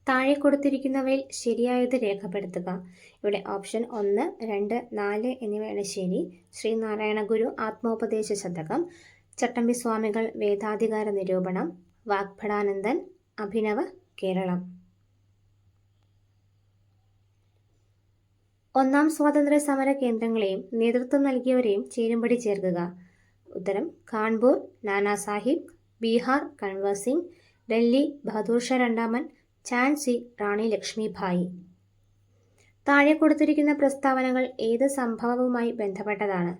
താഴെ കൊടുത്തിരിക്കുന്നവയിൽ ശരിയായത് രേഖപ്പെടുത്തുക. ഇവിടെ ഓപ്ഷൻ 1, 2, 4 എന്നിവയാണ് ശരി. ശ്രീനാരായണ ഗുരു ആത്മോപദേശ ശതകം, ചട്ടമ്പി സ്വാമികൾ വേദാധികാര നിരൂപണം, വാഗ്ഭടാനന്ദൻ അഭിനവ കേരളം. ഒന്നാം സ്വാതന്ത്ര്യ സമര കേന്ദ്രങ്ങളെയും നേതൃത്വം നൽകിയവരെയും ചേരുംപടി ചേർക്കുക. ഉത്തരം കാൺപൂർ നാനാ സാഹിബ്, ബീഹാർ കൻവർ സിംഗ്, ഡൽഹി ബഹദൂർ ഷാ രണ്ടാമൻ, ഝാൻസി റാണി ലക്ഷ്മിഭായി. താഴെ കൊടുത്തിരിക്കുന്ന പ്രസ്താവനകൾ ഏത് സംഭവവുമായി ബന്ധപ്പെട്ടതാണ്?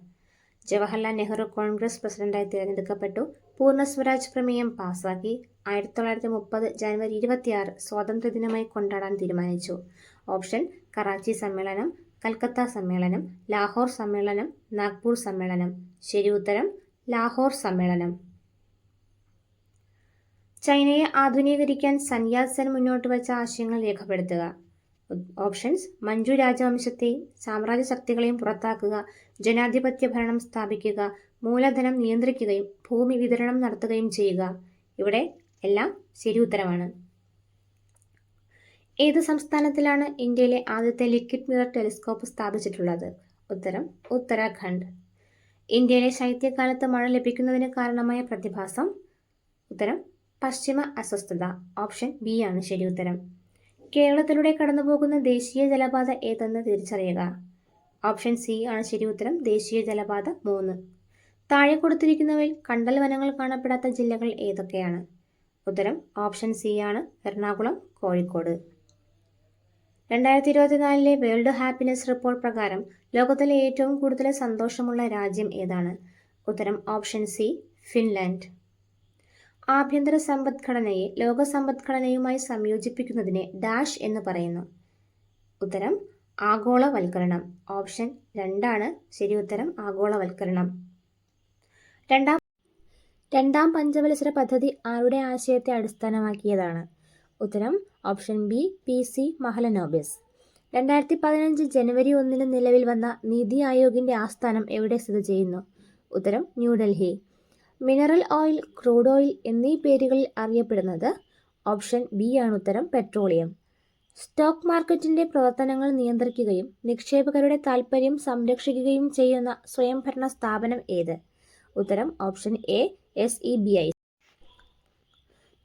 ജവഹർലാൽ നെഹ്റു കോൺഗ്രസ് പ്രസിഡന്റായി തിരഞ്ഞെടുക്കപ്പെട്ടു. പൂർണ്ണ സ്വരാജ് പ്രമേയം പാസാക്കി. 1930 ജനുവരി 26 സ്വാതന്ത്ര്യദിനമായി കൊണ്ടാടാൻ തീരുമാനിച്ചു. ഓപ്ഷൻ കറാച്ചി സമ്മേളനം, കൽക്കത്ത സമ്മേളനം, ലാഹോർ സമ്മേളനം, നാഗ്പൂർ സമ്മേളനം. ശരി ഉത്തരം ലാഹോർ സമ്മേളനം. ചൈനയെ ആധുനീകരിക്കാൻ സൻയാത് സെൻ മുന്നോട്ട് വച്ച ആശയങ്ങൾ രേഖപ്പെടുത്തുക. ഓപ്ഷൻസ് മഞ്ജു രാജവംശത്തെയും സാമ്രാജ്യ ശക്തികളെയും പുറത്താക്കുക, ജനാധിപത്യ ഭരണം സ്ഥാപിക്കുക, മൂലധനം നിയന്ത്രിക്കുകയും ഭൂമി വിതരണം നടത്തുകയും ചെയ്യുക. ഇവിടെ എല്ലാം ശരി ഉത്തരമാണ്. ഏത് സംസ്ഥാനത്തിലാണ് ഇന്ത്യയിലെ ആദ്യത്തെ ലിക്വിഡ് മിറർ ടെലിസ്കോപ്പ് സ്ഥാപിച്ചിട്ടുള്ളത്? ഉത്തരം ഉത്തരാഖണ്ഡ്. ഇന്ത്യയിലെ ശൈത്യകാലത്ത് മഴ ലഭിക്കുന്നതിന് കാരണമായ പ്രതിഭാസം? ഉത്തരം പശ്ചിമ അസ്വസ്ഥത. ഓപ്ഷൻ ബി ആണ് ശരി ഉത്തരം. കേരളത്തിലൂടെ കടന്നുപോകുന്ന ദേശീയ ജലപാത ഏതെന്ന് തിരിച്ചറിയുക. ഓപ്ഷൻ സി ആണ് ശരി ഉത്തരം, ദേശീയ ജലപാത 3. താഴെ കൊടുത്തിരിക്കുന്നവയിൽ കണ്ടൽ വനങ്ങൾ കാണപ്പെടാത്ത ജില്ലകൾ ഏതൊക്കെയാണ്? ഉത്തരം ഓപ്ഷൻ സി ആണ്, Ernakulam, Kozhikode. 2024 world happiness report പ്രകാരം ലോകത്തിലെ ഏറ്റവും കൂടുതൽ സന്തോഷമുള്ള രാജ്യം ഏതാണ്? ഉത്തരം ഓപ്ഷൻ സി, ഫിൻലാൻഡ്. ആഭ്യന്തര സമ്പദ്ഘടനയെ ലോക സമ്പദ്ഘടനയുമായി സംയോജിപ്പിക്കുന്നതിനെ ഡാഷ് എന്ന് പറയുന്നു. ഉത്തരം ആഗോളവൽക്കരണം. ഓപ്ഷൻ 2 ആണ് ശരി ഉത്തരം, ആഗോളവൽക്കരണം. രണ്ടാം പഞ്ചവത്സര പദ്ധതി ആരുടെ ആശയത്തെ അടിസ്ഥാനമാക്കിയതാണ്? ഉത്തരം ഓപ്ഷൻ ബി, PC മഹലനോബിസ്. 2015 ജനുവരി 1 നിലവിൽ വന്ന നീതി ആയോഗിന്റെ ആസ്ഥാനം എവിടെ സ്ഥിതി ചെയ്യുന്നു? ഉത്തരം New Delhi. Mineral oil, crude oil എന്നീ പേരുകളിൽ അറിയപ്പെടുന്നത്? ഓപ്ഷൻ ബി ആണ് ഉത്തരം, പെട്രോളിയം. സ്റ്റോക്ക് മാർക്കറ്റിന്റെ പ്രവർത്തനങ്ങൾ നിയന്ത്രിക്കുകയും നിക്ഷേപകരുടെ താൽപ്പര്യം സംരക്ഷിക്കുകയും ചെയ്യുന്ന സ്വയംഭരണ സ്ഥാപനം ഏത്? ഉത്തരം ഓപ്ഷൻ എ, SEBI.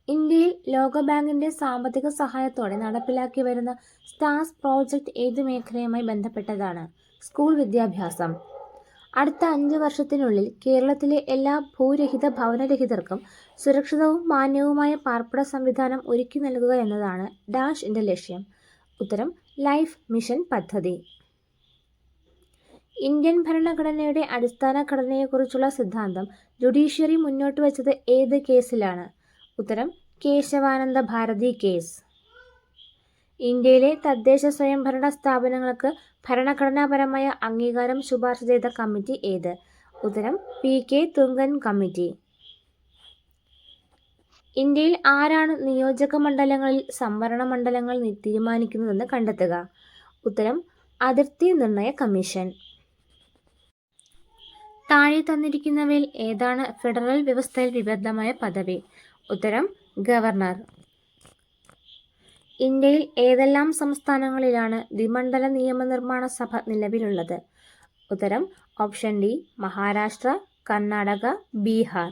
ഇന്ത്യയിൽ ലോകബാങ്കിന്റെ സാമ്പത്തിക സഹായത്തോടെ നടപ്പിലാക്കി വരുന്ന സ്റ്റാർസ് പ്രോജക്റ്റ് ഏത് മേഖലയുമായി ബന്ധപ്പെട്ടതാണ്? സ്കൂൾ വിദ്യാഭ്യാസം. അടുത്ത 5 വർഷത്തിനുള്ളിൽ കേരളത്തിലെ എല്ലാ ഭൂരഹിത ഭവനരഹിതർക്കും സുരക്ഷിതവും മാന്യവുമായ പാർപ്പിട സംവിധാനം ഒരുക്കി നൽകുക എന്നതാണ് ഡാഷിന്റെ ലക്ഷ്യം. ഉത്തരം ലൈഫ് മിഷൻ പദ്ധതി. ഇന്ത്യൻ ഭരണഘടനയുടെ അടിസ്ഥാന ഘടനയെക്കുറിച്ചുള്ള സിദ്ധാന്തം ജുഡീഷ്യറി മുന്നോട്ട് വച്ചത് ഏത് കേസിലാണ്? ഉത്തരം കേശവാനന്ദ ഭാരതി കേസ്. ഇന്ത്യയിലെ തദ്ദേശ സ്വയംഭരണ സ്ഥാപനങ്ങൾക്ക് ഭരണഘടനാപരമായ അംഗീകാരം ശുപാർശ ചെയ്ത കമ്മിറ്റി ഏത്? ഉത്തരം PK തുങ്കൻ കമ്മിറ്റി. ഇന്ത്യയിൽ ആരാണ് നിയോജക മണ്ഡലങ്ങളിൽ സംവരണ മണ്ഡലങ്ങൾ തീരുമാനിക്കുന്നതെന്ന് കണ്ടെത്തുക. ഉത്തരം അതിർത്തി നിർണയ കമ്മീഷൻ. താഴെ തന്നിരിക്കുന്നവയിൽ ഏതാണ് ഫെഡറൽ വ്യവസ്ഥയിൽ വിബദ്ധമായ പദവി? ഉത്തരം ഗവർണർ. ഇന്ത്യയിൽ ഏതെല്ലാം സംസ്ഥാനങ്ങളിലാണ് ദ്വിമണ്ഡല നിയമനിർമ്മാണ സഭ നിലവിലുള്ളത്? ഉത്തരം option D, Maharashtra, Karnataka, Bihar.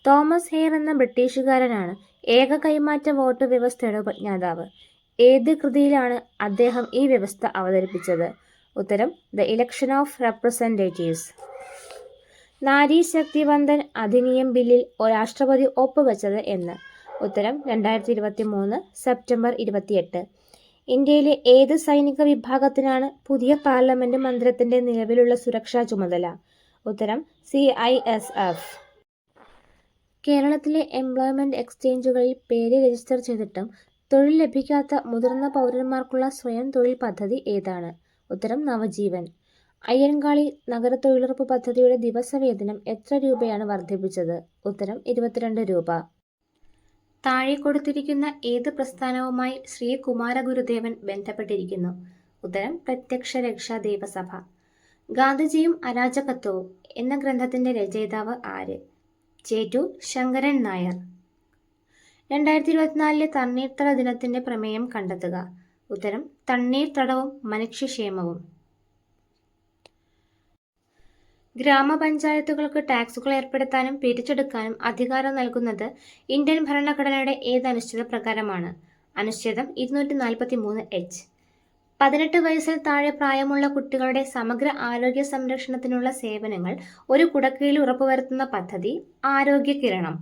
Thomas hair എന്ന ബ്രിട്ടീഷുകാരനാണ് ഏക കൈമാറ്റ വോട്ട് വ്യവസ്ഥയുടെ ഉപജ്ഞാതാവ്. ഏത് കൃതിയിലാണ് അദ്ദേഹം ഈ വ്യവസ്ഥ അവതരിപ്പിച്ചത്? ഉത്തരം the election of representatives. Nari Shakti Vandan Adhiniyam ബില്ലിൽ രാഷ്ട്രപതി ഒപ്പുവെച്ചത് എന്ന്? ഉത്തരം 2023 സെപ്റ്റംബർ 28. ഇന്ത്യയിലെ ഏത് സൈനിക വിഭാഗത്തിനാണ് പുതിയ പാർലമെന്റ് മന്ദിരത്തിന്റെ നിലവിലുള്ള സുരക്ഷാ ചുമതല? ഉത്തരം CISF. കേരളത്തിലെ എംപ്ലോയ്മെന്റ് എക്സ്ചേഞ്ചുകളിൽ പേര് രജിസ്റ്റർ ചെയ്തിട്ടും തൊഴിൽ ലഭിക്കാത്ത മുതിർന്ന പൗരന്മാർക്കുള്ള സ്വയം തൊഴിൽ പദ്ധതി ഏതാണ്? ഉത്തരം നവജീവൻ. അയ്യൻകാളി നഗര തൊഴിലുറപ്പ് പദ്ധതിയുടെ ദിവസവേതനം എത്ര രൂപയാണ് വർദ്ധിപ്പിച്ചത്? ഉത്തരം 22 രൂപ. താഴെ കൊടുത്തിരിക്കുന്ന ഏത് പ്രസ്ഥാനവുമായി ശ്രീ കുമാരഗുരുദേവൻ ബന്ധപ്പെട്ടിരിക്കുന്നു? ഉത്തരം പ്രത്യക്ഷ രക്ഷാ ദേവസഭ. ഗാന്ധിജിയും അരാജകത്വവും എന്ന ഗ്രന്ഥത്തിന്റെ രചയിതാവ് ആര്? ചേറ്റൂർ ശങ്കരൻ നായർ. 2024 തണ്ണീർത്തട ദിനത്തിന്റെ പ്രമേയം കണ്ടെത്തുക. ഉത്തരം തണ്ണീർത്തടവും മനുഷ്യക്ഷേമവും. ഗ്രാമപഞ്ചായത്തുകൾക്ക് ടാക്സുകൾ ഏർപ്പെടുത്താനും പിരിച്ചെടുക്കാനും അധികാരം നൽകുന്നത് ഇന്ത്യൻ ഭരണഘടനയുടെ ഏത് അനുച്ഛേദ പ്രകാരമാണ്? അനുച്ഛേദം 243H. 18 വയസ്സിൽ താഴെ പ്രായമുള്ള കുട്ടികളുടെ സമഗ്ര ആരോഗ്യ സംരക്ഷണത്തിനുള്ള സേവനങ്ങൾ ഒരു കുടക്കീഴിൽ ഉറപ്പുവരുത്തുന്ന പദ്ധതി ആരോഗ്യ കിരണം.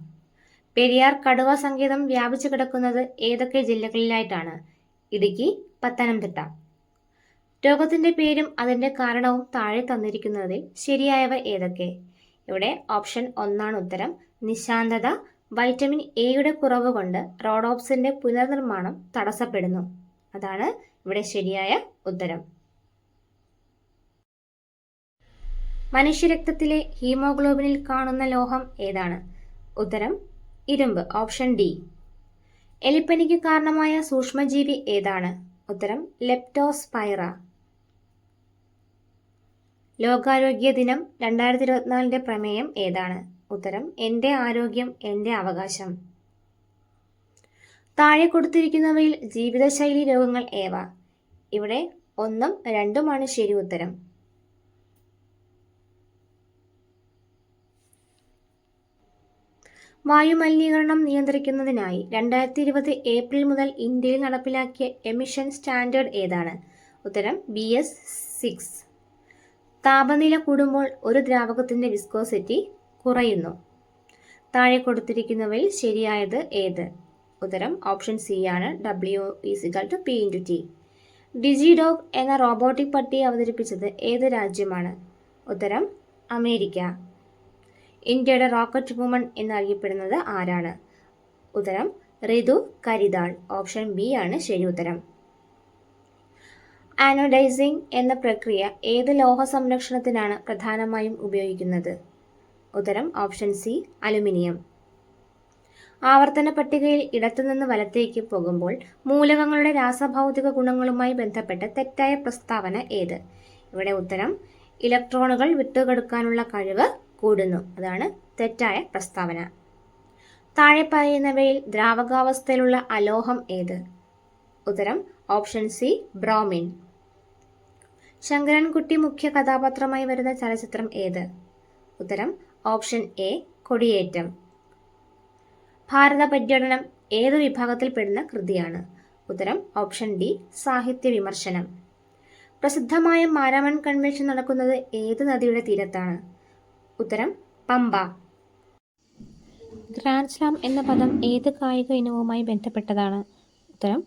പെരിയാർ കടുവ സങ്കേതം വ്യാപിച്ചു കിടക്കുന്നത് ഏതൊക്കെ ജില്ലകളിലായിട്ടാണ്? ഇടുക്കി, പത്തനംതിട്ട. രോഗത്തിന്റെ പേരും അതിന്റെ കാരണവും താഴെ തന്നിരിക്കുന്നതിൽ ശരിയായവ ഏതൊക്കെ? ഇവിടെ ഓപ്ഷൻ 1 ഉത്തരം. നിശാന്തത. വൈറ്റമിൻ എയുടെ കുറവ് കൊണ്ട് റോഡോപ്സിന്റെ പുനർനിർമ്മാണം തടസ്സപ്പെടുന്നു. അതാണ് ഇവിടെ ശരിയായ ഉത്തരം. മനുഷ്യരക്തത്തിലെ ഹീമോഗ്ലോബിനിൽ കാണുന്ന ലോഹം ഏതാണ്? ഉത്തരം ഇരുമ്പ്. Option D. എലിപ്പനിക്ക് കാരണമായ സൂക്ഷ്മജീവി ഏതാണ്? ഉത്തരം ലെപ്റ്റോസ്പൈറ. ലോകാരോഗ്യ ദിനം 2024 പ്രമേയം ഏതാണ്? ഉത്തരം എൻ്റെ ആരോഗ്യം എൻ്റെ അവകാശം. താഴെ കൊടുത്തിരിക്കുന്നവയിൽ ജീവിതശൈലി രോഗങ്ങൾ ഏവ? ഇവിടെ 1ഉം 2ഉമാണ് ശരി ഉത്തരം. വായുമലിനീകരണം നിയന്ത്രിക്കുന്നതിനായി 2020 ഏപ്രിൽ മുതൽ ഇന്ത്യയിൽ നടപ്പിലാക്കിയ എമിഷൻ സ്റ്റാൻഡേർഡ് ഏതാണ്? ഉത്തരം BS6. താപനില കൂടുമ്പോൾ ഒരു ദ്രാവകത്തിന്റെ വിസ്കോസിറ്റി കുറയുന്നു. താഴെ കൊടുത്തിരിക്കുന്നവയിൽ ശരിയായത് ഏത്? ഉത്തരം ഓപ്ഷൻ സി ആണ്. W=P × T. ഡിജിഡോഗ് എന്ന റോബോട്ടിക് പട്ടിയെ അവതരിപ്പിച്ചത് ഏത് രാജ്യമാണ്? ഉത്തരം അമേരിക്ക. ഇന്ത്യയുടെ റോക്കറ്റ് വുമൺ എന്നറിയപ്പെടുന്നത് ആരാണ്? ഉത്തരം ഋതു കരിതാൾ. ഓപ്ഷൻ ബി ആണ് ശരി ഉത്തരം. ആനോഡൈസിംഗ് എന്ന പ്രക്രിയ ഏത് ലോഹ സംരക്ഷണത്തിനാണ് പ്രധാനമായും ഉപയോഗിക്കുന്നത്? ഉത്തരം ഓപ്ഷൻ സി അലുമിനിയം. ആവർത്തന പട്ടികയിൽ ഇടത്തുനിന്ന് വലത്തേക്ക് പോകുമ്പോൾ മൂലകങ്ങളുടെ രാസഭൗതിക ഗുണങ്ങളുമായി ബന്ധപ്പെട്ട തെറ്റായ പ്രസ്താവന ഏത്? ഇവിടെ ഉത്തരം ഇലക്ട്രോണുകൾ വിട്ടുകൊടുക്കാനുള്ള കഴിവ് കൂടുന്നു. അതാണ് തെറ്റായ പ്രസ്താവന. താഴെ പറയുന്നവയിൽ ദ്രാവകാവസ്ഥയിലുള്ള അലോഹം ഏത്? ഉത്തരം ഓപ്ഷൻ സി ബ്രോമിൻ. ശങ്കരൻകുട്ടി മുഖ്യ കഥാപാത്രമായി വരുന്ന ചലച്ചിത്രം ഏത്? ഉത്തരം ഓപ്ഷൻ എ കൊടിയേറ്റം. ഭാരത പര്യടനം ഏത് വിഭാഗത്തിൽപ്പെടുന്ന കൃതിയാണ്? ഉത്തരം ഓപ്ഷൻ ഡി സാഹിത്യ വിമർശനം. പ്രസിദ്ധമായ മാരാമൺ കൺവെൻഷൻ നടക്കുന്നത് ഏത് നദിയുടെ തീരത്താണ്? ഉത്തരം പമ്പ. ഗ്രാൻഡ് സ്ലാം എന്ന പദം ഏത് കായിക ഇനവുമായി ബന്ധപ്പെട്ടതാണ്? ഉത്തരം